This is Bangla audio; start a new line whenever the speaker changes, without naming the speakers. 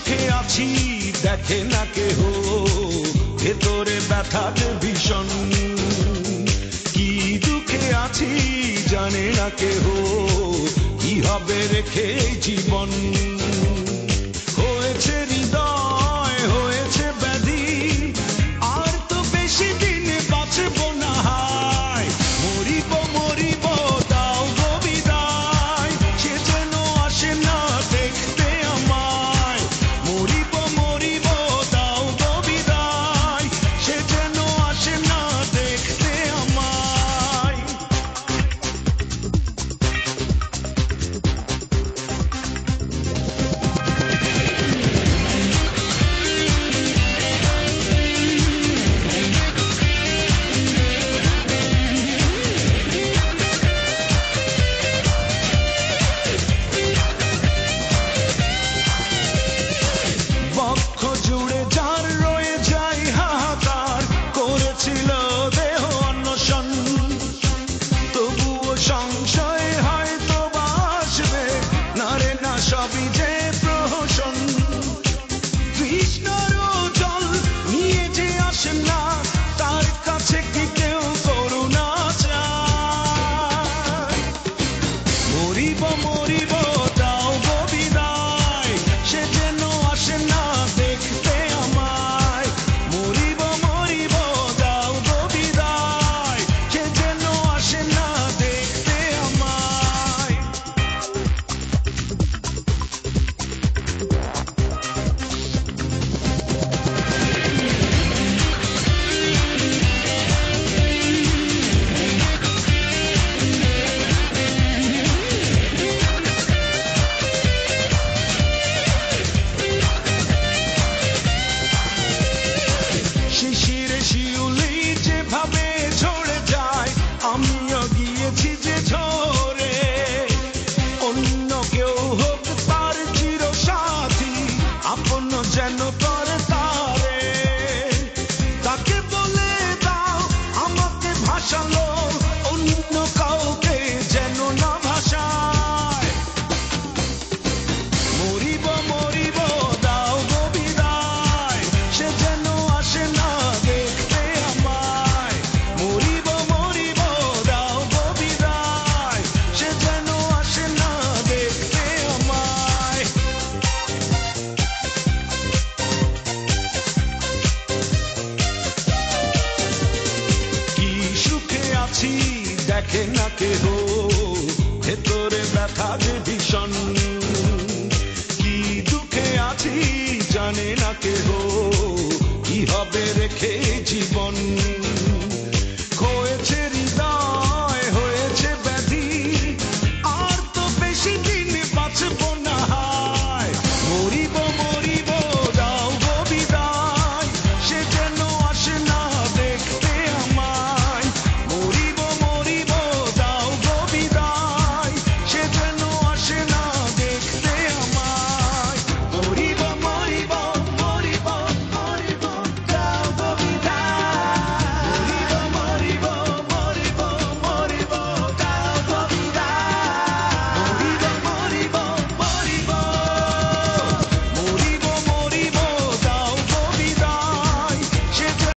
সুখে আছি দেখে না কেহ, ভেতরে ব্যথা যে ভীষণ। কি দুঃখে আছি জানে না কেহ, কি হবে রেখে জীবন। হয়েছে হৃদয় হয়েছে ব্যাধি, আর তো বেশি দিন বাঁচব না। হায় মরিব মরিব দাও গো বিদায়, সে যেন আসে না দেখতে আমায়। মরিব মরিব দাও গো বিদায়, সে যেন আসে না দেখতে আমায়। বক্ষ জুড়ে যার রয়ে যায় হাহাকার, করেছিল দেহ অন্বেষণ। তবুও সংশয় হয়তো বাসবে না রে না, সবই যে প্রহসন। কৃষ্ণর জল নিয়ে যে আসে না, তার কাছে কি কেউ করুণা চায়? মরিব মরিব দাও গো বিদায়, সে যেন আসে না দেখতে আমায়। মরিব মরিব দাও গো বিদায়, সে যেন আসে না দেখতে আমায়। শিশিরে শিউলি যেভাবে ঝরে যায়, আমিও গিয়েছি যে ঝরে। অন্য কেউ হোক তার চির সাথী, আপন যেন করে তারে। তাকে বলে দাও আমাকে ভাসালো, অন্য কাউকে যেন না ভাসায়। মরিব মরিব দাও গো বিদায়, সে যেন আসে না দেখতে আমায়। মরিব মরিব দাও গো বিদায়, সে যেন আসে না দেখতে আমায়। কি সুখে আছি দেখে না কেহ, ভেতরে ব্যথা যে ভীষণ। কি দুঃখে আছি জানে না কেহ, কি হবে রেখে জীবন। হয়েছে হৃদয়